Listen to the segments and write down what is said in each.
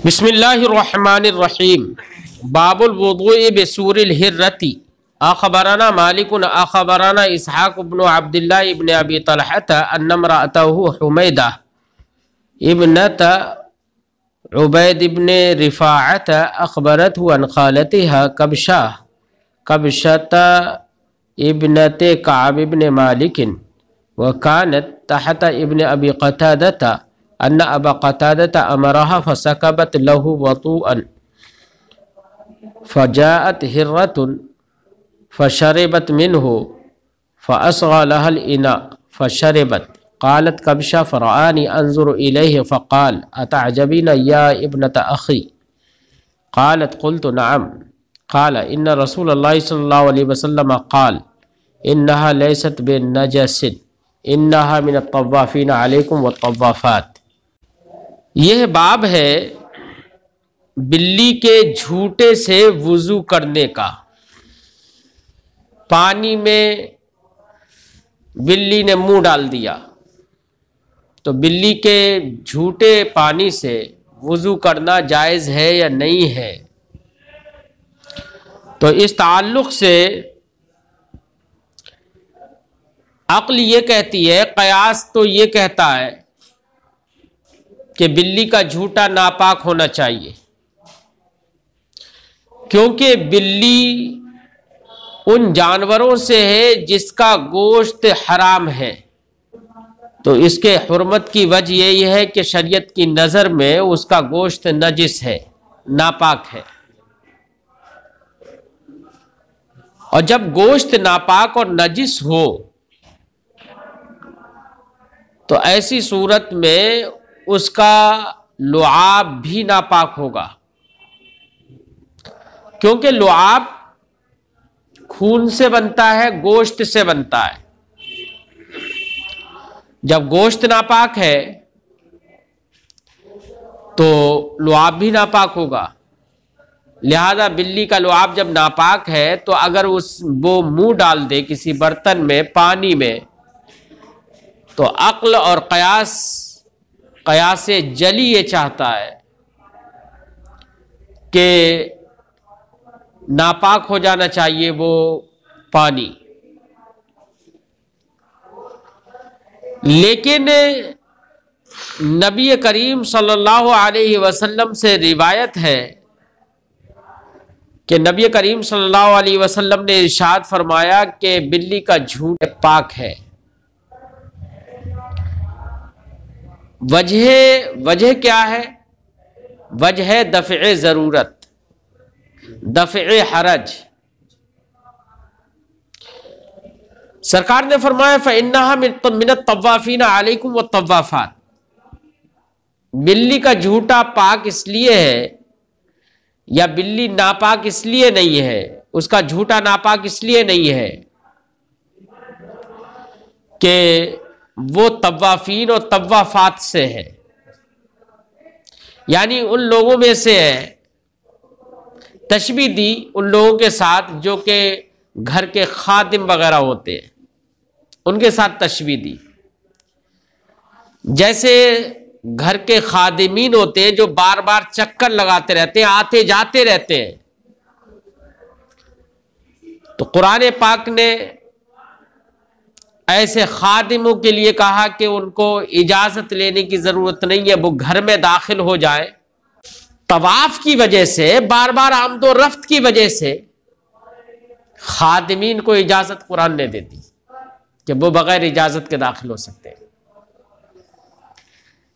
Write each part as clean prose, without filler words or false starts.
बिस्मिल्लाहिर्रहमानिर्रहीम। बाबुल वुदूइ बिसूरिल हिर्रती। अखबरना मालिकुन अखबरना इसहाक इब्न अब्दुल्लाह इब्न अबी तलहत अन्ना इम्रअतहु हुमैदा इब्नत उबैद इब्न रिफाअत अखबरतहु अन खालतिहा कबशत इब्नत कअब इब्न मालिकिन व कानत तहत इब्न अबी क़तादता अन्ना अबा क़तादता अमरहा फसकबत लहु वतूअन फजाअत हिर्रतुन फशरबत मिन्हु फअस्ग़ा लहल इना फशरबत क़ालत कबशा फ़रआनी अंज़ुरु इलैहि फ़क़ाल अतअजबीना या इब्नत अख़ी क़ालत क़ुल्तु नअम क़ाल इन्न रसूलल्लाहि सल्लल्लाहु अलैहि वसल्लम क़ाल इन्नहा लैसत बिनजसिन इन्नहा मिनत तव्वाफ़ीन अलैकुम वत्तव्वाफ़ात। यह बाब है बिल्ली के झूठे से वुज़ू करने का। पानी में बिल्ली ने मुंह डाल दिया तो बिल्ली के झूठे पानी से वुज़ू करना जायज़ है या नहीं है। तो इस ताल्लुक़ से अक्ल ये कहती है, क़यास तो ये कहता है कि बिल्ली का झूठा नापाक होना चाहिए, क्योंकि बिल्ली उन जानवरों से है जिसका गोश्त हराम है। तो इसके हुर्मत की वजह यही है कि शरीयत की नज़र में उसका गोश्त नजिस है, नापाक है। और जब गोश्त नापाक और नजिस हो तो ऐसी सूरत में उसका लुआब भी नापाक होगा, क्योंकि लुआब खून से बनता है, गोश्त से बनता है। जब गोश्त नापाक है तो लुआब भी नापाक होगा। लिहाजा बिल्ली का लुआब जब नापाक है तो अगर वो मुंह डाल दे किसी बर्तन में, पानी में, तो अक्ल और कयास जली ये चाहता है कि नापाक हो जाना चाहिए वो पानी। लेकिन नबी करीम सल्लल्लाहु अलैहि वसल्लम से रिवायत है कि नबी करीम सल्लल्लाहु अलैहि वसल्लम ने इरशाद फरमाया कि बिल्ली का झूठ पाक है। वजह क्या है? वजह है दफ़े ज़रूरत, दफ़े हरज। सरकार ने फरमाया फ़इन्नहा मिनत तव्वाफ़ीन अलैकुम वत्तव्वाफ़ात। बिल्ली का झूठा पाक इसलिए है या बिल्ली नापाक इसलिए नहीं है, उसका झूठा नापाक इसलिए नहीं है कि वो तव्वाफ़ीन और तव्वाफ़ात से है, यानी उन लोगों में से है। तशबीह दी उन लोगों के साथ जो कि घर के खादिम वगैरह होते हैं, उनके साथ तशबीह दी। जैसे घर के खादिमीन होते हैं जो बार बार चक्कर लगाते रहते हैं, आते जाते रहते हैं। तो कुरान पाक ने ऐसे खादिमों के लिए कहा कि उनको इजाजत लेने की जरूरत नहीं है, वो घर में दाखिल हो जाए। तवाफ की वजह से, बार बार आमदो रफ्त की वजह से खादिमीन को इजाजत कुरान ने दे दी कि वो बगैर इजाजत के दाखिल हो सकते हैं।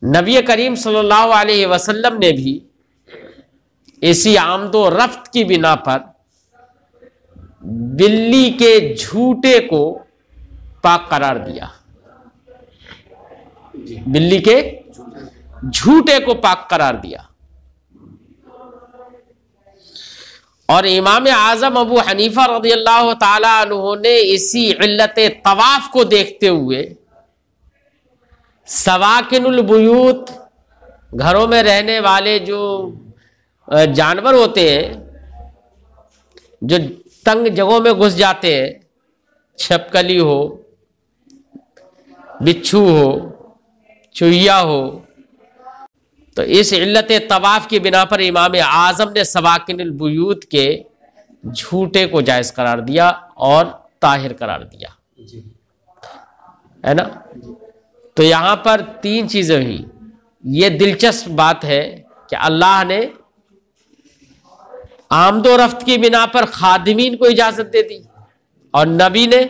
नबी करीम सल्लल्लाहु अलैहि वसल्लम ने भी इसी आमदो रफ्त की बिना पर बिल्ली के झूठे को पाक करार दिया। बिल्ली के झूठे को पाक करार दिया। और इमाम आजम अबू हनीफा रज़ियल्लाहु ताला अन्हु ने इसी इल्लत तवाफ को देखते हुए सवाकिनुल बुयूत, घरों में रहने वाले जो जानवर होते हैं, जो तंग जगहों में घुस जाते हैं, छिपकली हो, बिच्छू हो, चूहिया हो, तो इस इल्लत तवाफ की बिना पर इमाम आज़म ने सवाकिनुल बुयूत के झूठे को जायज़ करार दिया और ताहिर करार दिया, है ना। तो यहां पर तीन चीजें हुई। ये दिलचस्प बात है कि अल्लाह ने आमदो रफ्त की बिना पर खादिमीन को इजाजत दे दी और नबी ने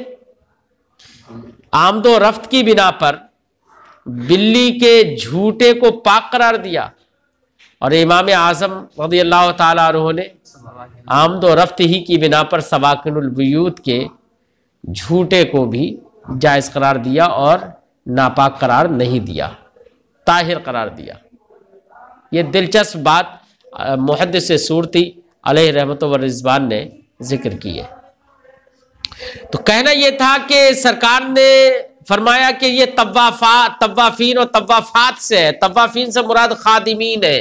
आमदो रफ्त की बिना पर बिल्ली के झूठे को पाक करार दिया और इमाम आज़म रज़ियल्लाहु ताला अन्हु ने आमदो रफ्त ही की बिना पर सवाकिनुल बुयूत के झूठे को भी जायज़ करार दिया और नापाक करार नहीं दिया, ताहिर करार दिया। ये दिलचस्प बात मुहद्दिस सूरती अलैहि रहमत व रिज़वान ने जिक्र की है। तो कहना यह था कि सरकार ने फरमाया कि ये तवाफीन और तवाफात से है। तवाफीन से मुराद खादिमीन है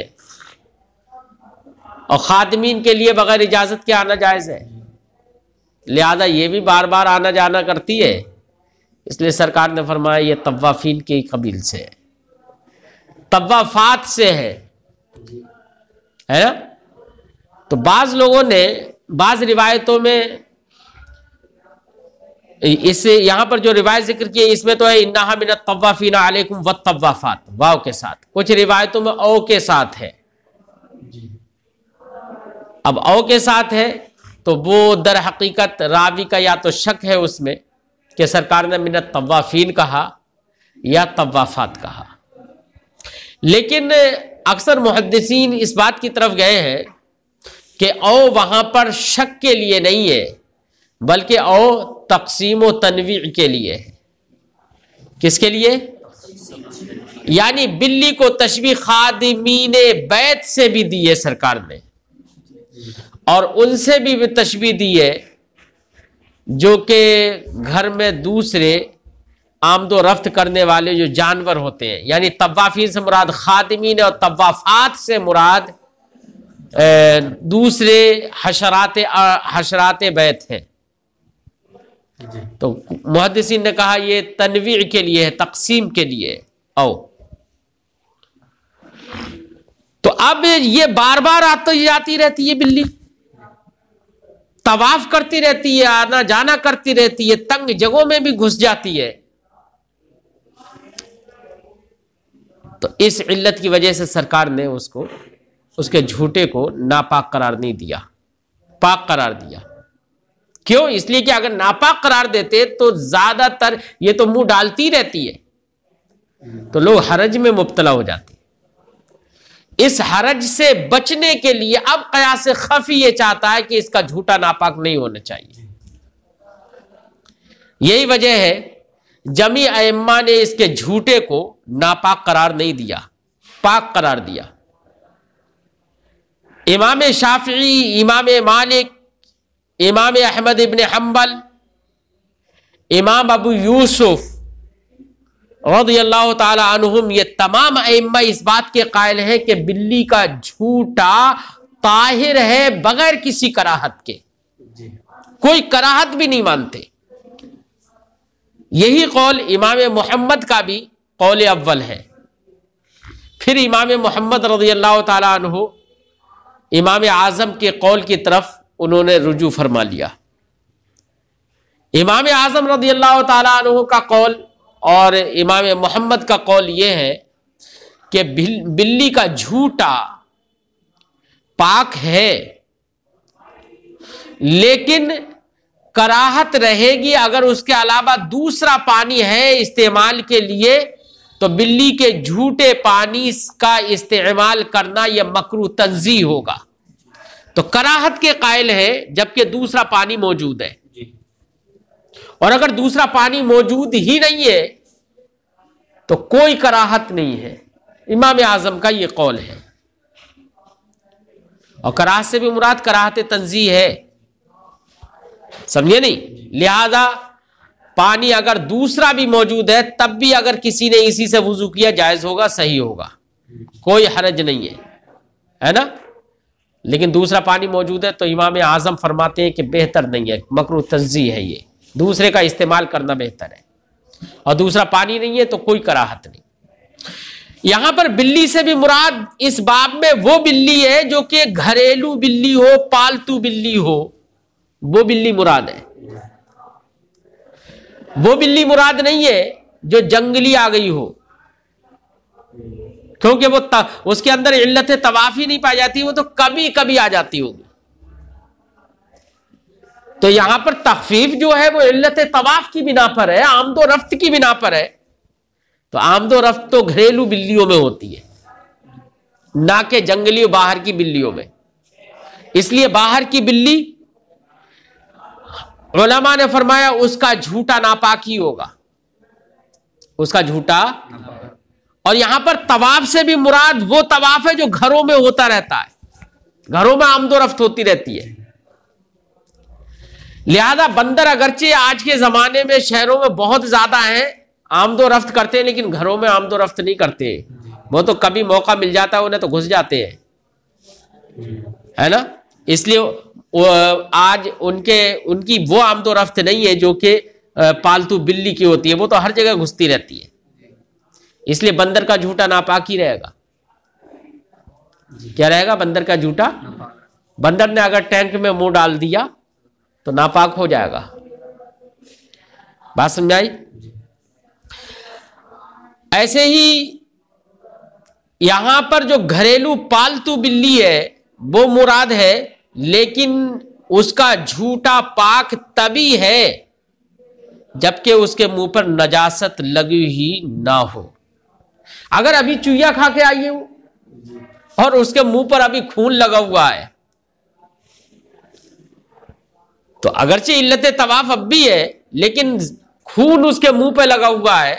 और खादिमीन के लिए बगैर इजाजत के आना जायज है, लिहाजा ये भी बार बार आना जाना करती है, इसलिए सरकार ने फरमाया ये तवाफीन के कबील से है, तवाफात से है ना। तो बाज लोगों ने बाज रिवायतों में इससे यहां पर जो रिवायत जिक्र की है इसमें तो है इन्नहा मिनत तवाफीना अलैकुम व तवाफात, वाव के साथ, कुछ रिवायतों में औ के साथ है। अब औ के साथ है तो वो दर हकीकत रावी का या तो शक है उसमें कि सरकार ने मिनत तवाफीन कहा या तवाफात कहा, लेकिन अक्सर मुहद्दिसीन इस बात की तरफ गए हैं कि औ वहां पर शक के लिए नहीं है बल्कि औ तक़सीम व तनवीअ के लिए है। किसके लिए? यानी बिल्ली को तशबीह खादिमीने बैत से भी दी है सरकार ने और उनसे भी तशबीह दी है जो कि घर में दूसरे आमदो रफ्त करने वाले जो जानवर होते हैं, यानी तवाफीन से मुराद खादिमीन और तवाफात से मुराद दूसरे हशरात बैत है। तो मुहद्दिसीन ने कहा ये तनवीअ के लिए है, तक़सीम के लिए। आओ तो अब ये बार बार आती जाती रहती है, बिल्ली तवाफ करती रहती है, आना जाना करती रहती है, तंग जगहों में भी घुस जाती है। तो इस इल्लत की वजह से सरकार ने उसको उसके झूठे को नापाक करार नहीं दिया, पाक करार दिया। क्यों? इसलिए कि अगर नापाक करार देते तो ज्यादातर ये तो मुंह डालती रहती है तो लोग हरज में मुब्तला हो जाते। इस हरज से बचने के लिए अब क़यास खफी ये चाहता है कि इसका झूठा नापाक नहीं होना चाहिए। यही वजह है जमी अइम्मा ने इसके झूठे को नापाक करार नहीं दिया, पाक करार दिया। इमाम शाफी, इमाम मालिक, इमाम अहमद इब्न हम्बल, इमाम अबू यूसुफ रज़ियल्लाहु ताला अन्हुम, ये तमाम अइम्मा इस बात के कायल हैं कि बिल्ली का झूठा ताहिर है बगैर किसी कराहत के, कोई कराहत भी नहीं मानते। यही कौल इमाम मोहम्मद का भी कौल अव्वल है। फिर इमाम मोहम्मद रज़ियल्लाहु ताला अन्हु इमाम आज़म के कौल की तरफ उन्होंने रुजू फरमा लिया। इमाम आज़म रज़ियल्लाहु ताला अन्हु का कौल और इमाम मोहम्मद का कौल यह है कि बिल्ली का झूठा पाक है, लेकिन कराहत रहेगी अगर उसके अलावा दूसरा पानी है इस्तेमाल के लिए, तो बिल्ली के झूठे पानी का इस्तेमाल करना यह मकरूह तंज़ीह होगा। तो कराहत के कायल है जबकि दूसरा पानी मौजूद है, और अगर दूसरा पानी मौजूद ही नहीं है तो कोई कराहत नहीं है। इमाम आज़म का यह कौल है। और कराहत से भी मुराद कराहत तंज़ीह है, समझे नहीं। लिहाजा पानी अगर दूसरा भी मौजूद है तब भी अगर किसी ने इसी से वुजू किया जायज होगा, सही होगा, कोई हरज नहीं है ना। लेकिन दूसरा पानी मौजूद है तो इमाम आज़म फरमाते हैं कि बेहतर नहीं है, मकरूह तंज़ीह है, ये दूसरे का इस्तेमाल करना बेहतर है। और दूसरा पानी नहीं है तो कोई कराहत नहीं। यहां पर बिल्ली से भी मुराद इस बाब में वो बिल्ली है जो कि घरेलू बिल्ली हो, पालतू बिल्ली हो, वो बिल्ली मुराद है। वो बिल्ली मुराद नहीं है जो जंगली आ गई हो, क्योंकि वो उसके अंदर इल्लत तवाफी नहीं पाई जाती, वो तो कभी कभी आ जाती होगी। तो यहां पर तखफीफ जो है वो इल्लत तवाफ की बिना पर है, आमदो रफ्त की बिना पर है। तो आमदो रफ्त तो घरेलू बिल्लियों में होती है, ना कि जंगली बाहर की बिल्लियों में। इसलिए बाहर की बिल्ली उलमा ने फरमाया उसका झूठा नापाकी होगा, उसका झूठा। और यहां पर तवाफ से भी मुराद वो तवाफ है जो घरों में होता रहता है, घरों में आमदो रफ्त होती रहती है। लिहाजा बंदर अगरचे आज के जमाने में शहरों में बहुत ज्यादा हैं, आमदो रफ्त करते हैं, लेकिन घरों में आमदो रफ्त नहीं करते। वो तो कभी मौका मिल जाता है उन्हें तो घुस जाते हैं, है ना। इसलिए आज उनकी वो आमदो रफ्त नहीं है जो कि पालतू बिल्ली की होती है, वो तो हर जगह घुसती रहती है। इसलिए बंदर का झूठा नापाकी रहेगा। क्या रहेगा? बंदर का झूठा। बंदर ने अगर टैंक में मुंह डाल दिया तो नापाक हो जाएगा। बात समझ आई? ऐसे ही यहां पर जो घरेलू पालतू बिल्ली है वो मुराद है, लेकिन उसका झूठा पाक तभी है जबकि उसके मुंह पर नजासत लगी ही ना हो। अगर अभी चूया खा के आई हो और उसके मुंह पर अभी खून लगा हुआ है, तो अगरचे इल्लत तवाफ अब भी है, लेकिन खून उसके मुंह पे लगा हुआ है,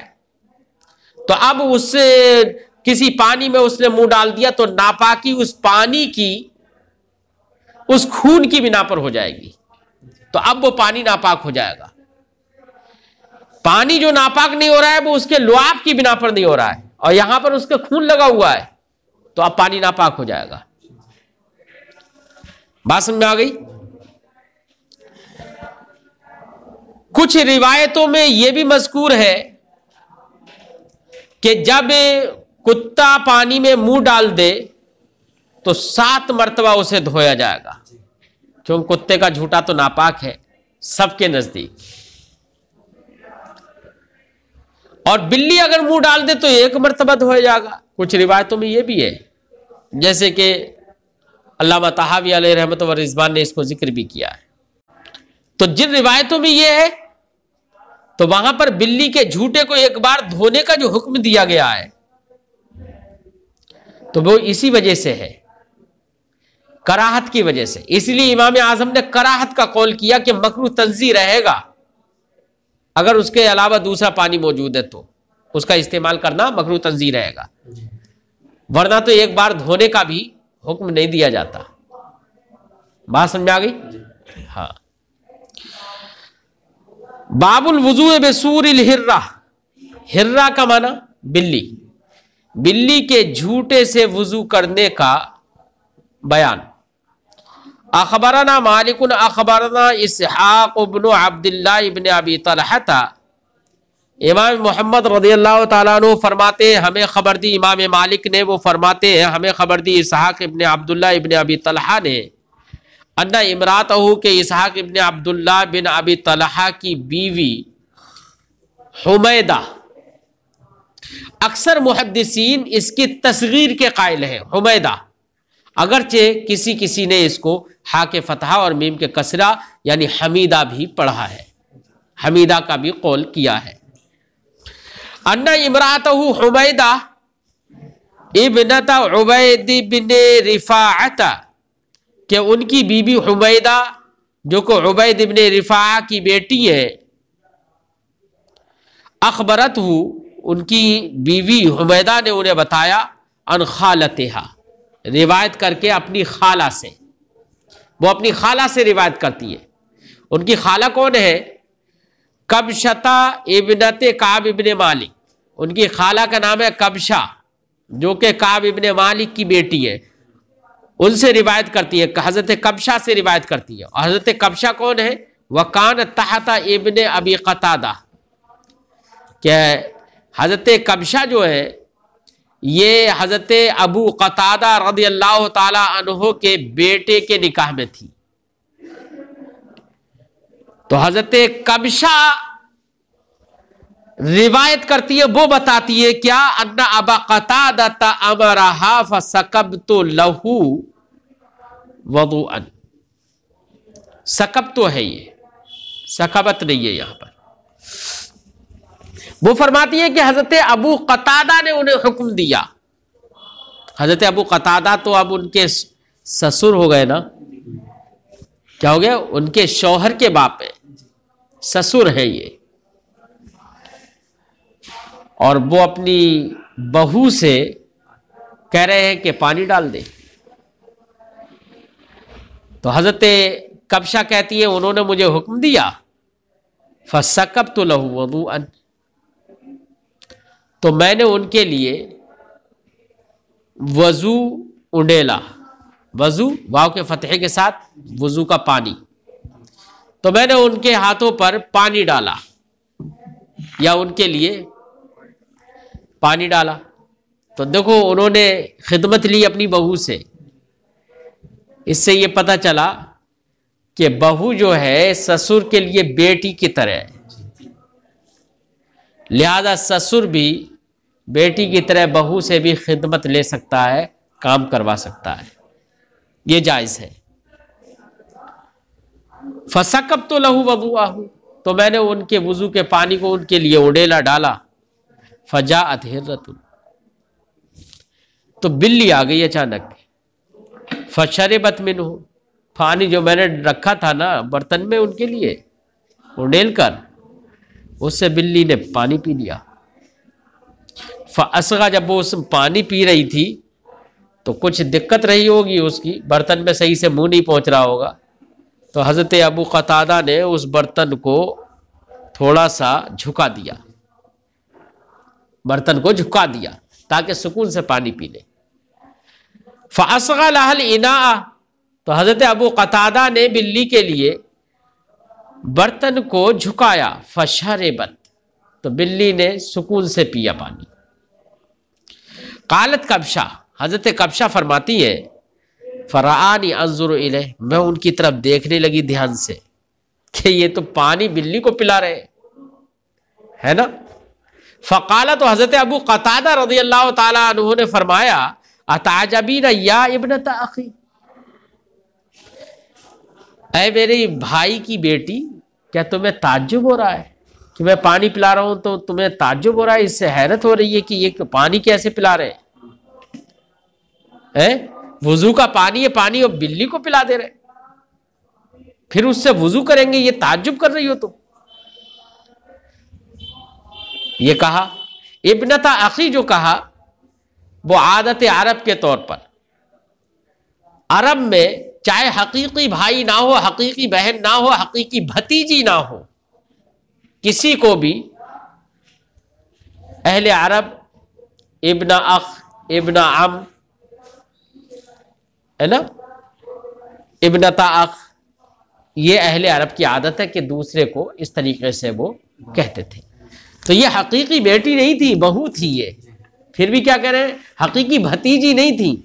तो अब उससे किसी पानी में उसने मुंह डाल दिया तो नापाकी उस पानी की, उस खून की बिना पर हो जाएगी। तो अब वो पानी नापाक हो जाएगा। पानी जो नापाक नहीं हो रहा है वो उसके लुआब की बिना पर नहीं हो रहा है, और यहां पर उसके खून लगा हुआ है, तो अब पानी नापाक हो जाएगा। बात समझ में आ गई? कुछ रिवायतों में यह भी मज़कूर है कि जब कुत्ता पानी में मुंह डाल दे तो 7 मरतबा उसे धोया जाएगा, क्योंकि कुत्ते का झूठा तो नापाक है सबके नजदीक। और बिल्ली अगर मुंह डाल दे तो 1 मरतबा धोया जाएगा। कुछ रिवायतों में यह भी है, जैसे कि अल्लामा तहावी अलैहि रहमत व रिज़वान ने इसको जिक्र भी किया है। तो जिन रिवायतों में यह है, तो वहां पर बिल्ली के झूठे को एक बार धोने का जो हुक्म दिया गया है, तो वो इसी वजह से है, कराहत की वजह से। इसलिए इमाम आजम ने कराहत का कौल किया कि मकरूह तंज़ी रहेगा, अगर उसके अलावा दूसरा पानी मौजूद है तो उसका इस्तेमाल करना मकरूह तंज़ी रहेगा, वरना तो एक बार धोने का भी हुक्म नहीं दिया जाता। बात समझ आ गई? हाँ। बाबुल वुज़ू बेसूरिल हिर्रा, हिर्रा का माना बिल्ली, बिल्ली के झूठे से वुज़ू करने का बयान। अखबरना मालिकुन अखबरना इसहाक इब्न अब्दुल्लाह इब्न अबी तलहता, इमाम मोहम्मद रज़ियल्लाहु ताला अन्हु फरमाते हैं हमें खबर दी, इमाम मालिक ने वो फरमाते हैं हमें खबर दी इसहाक इब्न अब्दुल्लाह इब्न अबी तलहा ने, अन्ना इमरातहू के इसहाक इब्न अब्दुल्लाह बिन अबी तलहा की बीवी हुमैदा, अक्सर मुहद्दिसीन इसकी तस्गीर के कायल हैं हुमैदा, अगरचे किसी किसी ने इसको हा के फतहा और मीम के कसरा यानी हमीदा भी पढ़ा है, हमीदा का भी कौल किया है। अन्ना इमरातहू हुमैदा इब्नता उबैद बिन रिफाअता, कि उनकी बीबी हुमैदा जो को उबैद इब्न रिफा की बेटी है, अखबरत हु, उनकी बीवी हुमैदा ने उन्हें बताया, अन खालतिहा, रिवायत करके अपनी खाला से, वो अपनी खाला से रिवायत करती है। उनकी खाला कौन है? कबशता इब्नते काब इब्न मालिक, उनकी खाला का नाम है कबशा जो कि काब इब्न मालिक की बेटी है, उनसे रिवायत करती है, हजरत कबशा से रिवायत करती है। और हजरत कबशा कौन है? वकान तहता इब्न अबी कतादा, क्या हजरत कबशा जो है ये हजरत अबू कतादा रदियल्लाहु ताला अन्हु के बेटे के निकाह में थी। तो हजरत कबशा रिवायत करती है, वो बताती है क्या, अन्ना अबा कतादा अमरहा फसकबतु लहू वदुअन। सकब तो है, ये सकबत नहीं है यहां पर। वो फरमाती है कि हजरत अबू कतादा ने उन्हें हुक्म दिया। हजरत अबू कतादा तो अब उनके ससुर हो गए ना, क्या हो गया, उनके शौहर के बाप है, ससुर है ये। और वो अपनी बहू से कह रहे हैं कि पानी डाल दे। तो हजरत कबशा कहती है उन्होंने मुझे हुक्म दिया, फसकबतु लहू वदुअन, तो मैंने उनके लिए वजू उंडेला, वजू वाव के फतह के साथ वजू का पानी, तो मैंने उनके हाथों पर पानी डाला या उनके लिए पानी डाला। तो देखो उन्होंने खिदमत ली अपनी बहू से। इससे ये पता चला कि बहू जो है ससुर के लिए बेटी की तरह है, लिहाजा ससुर भी बेटी की तरह बहू से भी खिदमत ले सकता है, काम करवा सकता है, ये जायज है। फसकबतु लहू वदुअहू, तो मैंने उनके वजू के पानी को उनके लिए उड़ेला डाला। फजाअत हिर्रतुन, तो बिल्ली आ गई अचानक। फशरबत मिन्हु, पानी जो मैंने रखा था ना बर्तन में उनके लिए उड़ेल कर, उससे बिल्ली ने पानी पी लिया। फअसगा, जब वो उस पानी पी रही थी तो कुछ दिक्कत रही होगी उसकी, बर्तन में सही से मुंह नहीं पहुंच रहा होगा। तो हजरत अबू कतादा ने उस बर्तन को थोड़ा सा झुका दिया, बर्तन को झुका दिया ताकि सुकून से पानी पी ले। फअसगा लहल इना, तो हजरत अबू कतादा ने बिल्ली के लिए बर्तन को झुकाया। फशरबत, तो बिल्ली ने सुकून से पिया पानी। कालत कबशा, हजरत कबशा फरमाती है, फरानी अंजुर इलैह, मैं उनकी तरफ देखने लगी ध्यान से कि ये तो पानी बिल्ली को पिला रहे है ना। फ़क़ाला, तो हजरत अबू कतादा रज़ियल्लाहु ताला अन्हु ने फरमाया, अताजबीना या इब्नत अखी, ऐ मेरे भाई की बेटी, क्या तुम्हें ताज्जुब हो रहा है कि मैं पानी पिला रहा हूं, तो तुम्हें ताज्जुब हो रहा है, इससे हैरत हो रही है कि ये पानी कैसे पिला रहे हैं? वुजू का पानी है, पानी और बिल्ली को पिला दे रहे, फिर उससे वुजू करेंगे, ये ताज्जुब कर रही हो तुम। ये कहा इब्नता अखी, जो कहा वो आदत अरब के तौर पर, अरब में चाहे हकीकी भाई ना हो, हकीकी बहन ना हो, हकीकी भतीजी ना हो, किसी को भी अहले अरब इब्न अख, इब्न अम, है ना, इब्नता अख, ये अहले अरब की आदत है कि दूसरे को इस तरीके से वो कहते थे। तो ये हकीकी बेटी नहीं थी, बहू थी ये, फिर भी क्या कह रहे हैं, हकीकी भतीजी नहीं थी।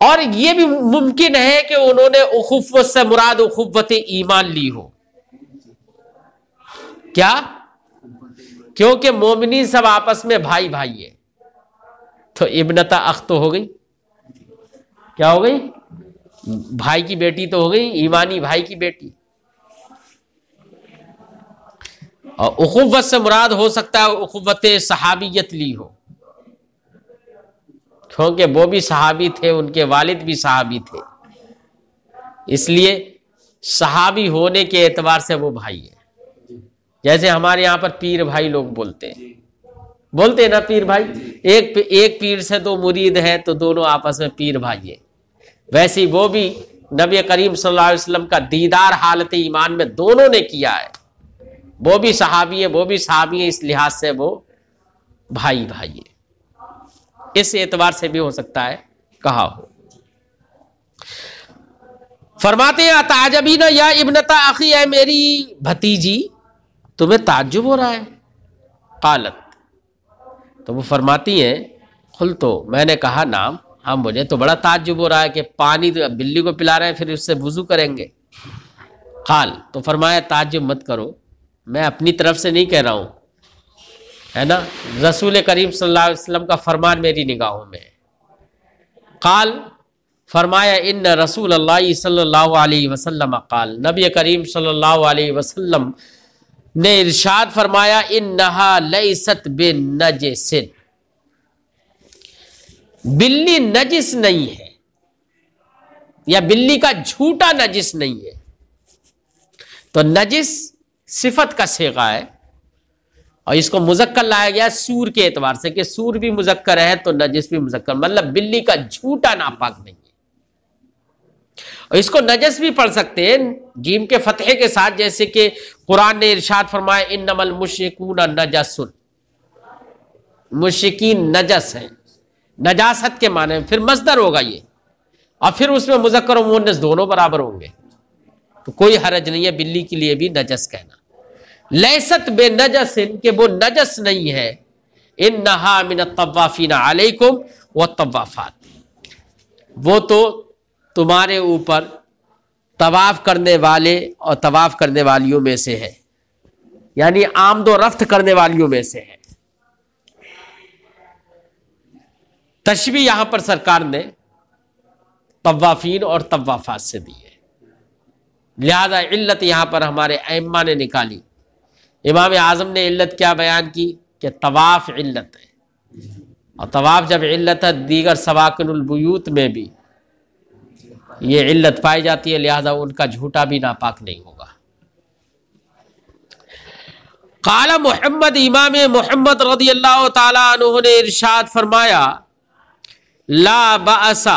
और ये भी मुमकिन है कि उन्होंने उखुव्वत से मुराद उखुव्वत ईमान ली हो। क्या? क्योंकि मोमिनीन सब आपस में भाई भाई है, तो इब्नता अख तो हो गई, क्या हो गई, भाई की बेटी तो हो गई, ईमानी भाई की बेटी। और उखुव्वत से मुराद हो सकता है उखुव्वत सहाबियत ली हो, क्योंकि वो भी सहाबी थे, उनके वालिद भी सहाबी थे, इसलिए सहाबी होने के एतबार से वो भाई है। जैसे हमारे यहाँ पर पीर भाई लोग बोलते हैं ना, पीर भाई, एक पीर से दो मुरीद है तो दोनों आपस में पीर भाई है। वैसे ही वो भी नबी करीम सल्लल्लाहु अलैहि वसल्लम का दीदार हालत ईमान में दोनों ने किया है, वो भी सहाबी है, वो भी सहाबी है, इस लिहाज से वो भाई भाई है, इस एतबार से भी हो सकता है कहा हो। फरमाते हैं ताजबीना या इब्नता अखी, है मेरी भतीजी, तुम्हें ताज्जुब हो रहा है? कालत, तो वो फरमाती हैं खुल तो मैंने कहा नाम, हाँ मुझे तो बड़ा ताज्जुब हो रहा है कि पानी तो बिल्ली को पिला रहे हैं फिर उससे वुजू करेंगे। काल, तो फरमाया ताज्जुब मत करो, मैं अपनी तरफ से नहीं कह रहा हूँ, है ना, रसूल करीम सल्लल्लाहु अलैहि वसल्लम का फरमान मेरी निगाहों में। काल, फरमाया इन रसूल अल्लाह सल्लल्लाहु अलैहि वसल्लम काल, नबी करीम सल्लल्लाहु अलैहि वसल्लम ने इरशाद फरमाया इन्नहा लैसत बिनजिसिन, बिल्ली नजिस नहीं है, या बिल्ली का झूठा नजिस नहीं है। तो नजिस सिफत का सेगा है और इसको मुजक्कर लाया गया सूर के एतबार से कि सूर भी मुजक्कर है तो नजिस भी मुजक्कर, मतलब बिल्ली का झूठा नापाक नहीं है। और इसको नजस भी पढ़ सकते हैं जीम के फतहे के साथ, जैसे कि कुरान ने इरशाद फरमाया इन्नमल मुश्रिकून नजसुन, मुश्रिकीन नजस है, नजासत के माने में, फिर मस्दर होगा ये, और फिर उसमें मुजक्कर और मुअन्नस दोनों बराबर होंगे, तो कोई हरज नहीं है बिल्ली के लिए भी नजस कहना। लैसत बे नजसिन, के वो नजस नहीं है। इन्नहा मिन तव्वाफीन अलैकुम व तव्वाफात, वो तो तुम्हारे ऊपर तवाफ करने वाले और तवाफ करने वालियों में से है, यानी आमदो रफ्त करने वालियों में से है। तशबीह यहां पर सरकार ने तवाफीन और तवाफात से दी है, लिहाजा इल्लत यहां पर हमारे अइम्मा ने निकाली। इमाम आजम ने इल्लत क्या बयान की कि तवाफ इल्लत है, और तवाफ जब इल्लत है दीगर सवाकिनुल बुयूत में भी ये इल्लत पाई जाती है, लिहाजा उनका झूठा भी नापाक नहीं होगा। काला मोहम्मद, इमाम मोहम्मद रज़ियल्लाहु ताला अन्हु ने इरशाद फरमाया ला बाअसा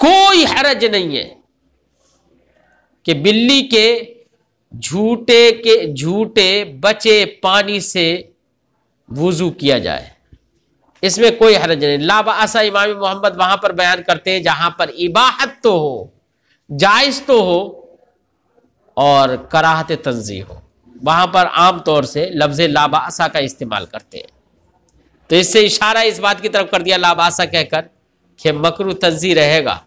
कोई हरज नहीं है कि बिल्ली के झूठे बचे पानी से वुजू किया जाए, इसमें कोई हरज नहीं। ला बाअसा इमाम मोहम्मद वहां पर बयान करते हैं जहां पर इबाहत तो हो, जायज तो हो और कराहत तंज़ीह हो, वहां पर आमतौर से लफ्ज़ ला बाअसा का इस्तेमाल करते हैं। तो इससे इशारा इस बात की तरफ कर दिया ला बाअसा कहकर कि मकरूह तंज़ीह रहेगा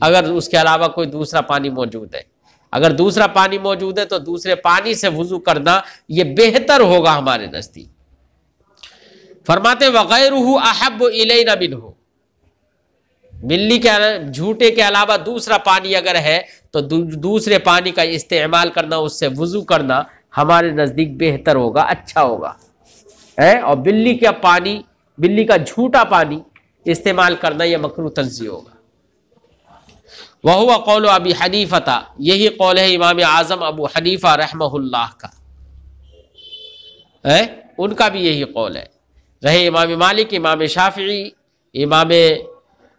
अगर उसके अलावा कोई दूसरा पानी मौजूद है। अगर दूसरा पानी मौजूद है तो दूसरे पानी से वुजू करना यह बेहतर होगा हमारे नजदीक। फरमाते वगैरुहु अहब्बु इलैना मिन्हु, बिल्ली के झूठे के अलावा दूसरा पानी अगर है तो दूसरे पानी का इस्तेमाल करना, उससे वुजू करना हमारे नजदीक बेहतर होगा, अच्छा होगा है। और बिल्ली का झूठा पानी इस्तेमाल करना यह मकरूह तंज़ीह होगा। वह हुआ कौल अबी हनीफा, यही कौल है इमाम आजम अबू हनीफा रहमहुल्लाह का है, उनका भी यही कौल है। रहे इमाम मालिक, इमाम शाफिई, इमाम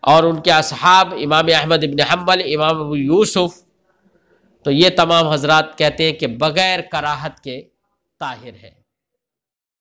और उनके असहाब इमाम अहमद इब्न हम्बल, इमाम अबू यूसुफ, तो ये तमाम हजरात कहते हैं कि बगैर कराहत के ताहिर है।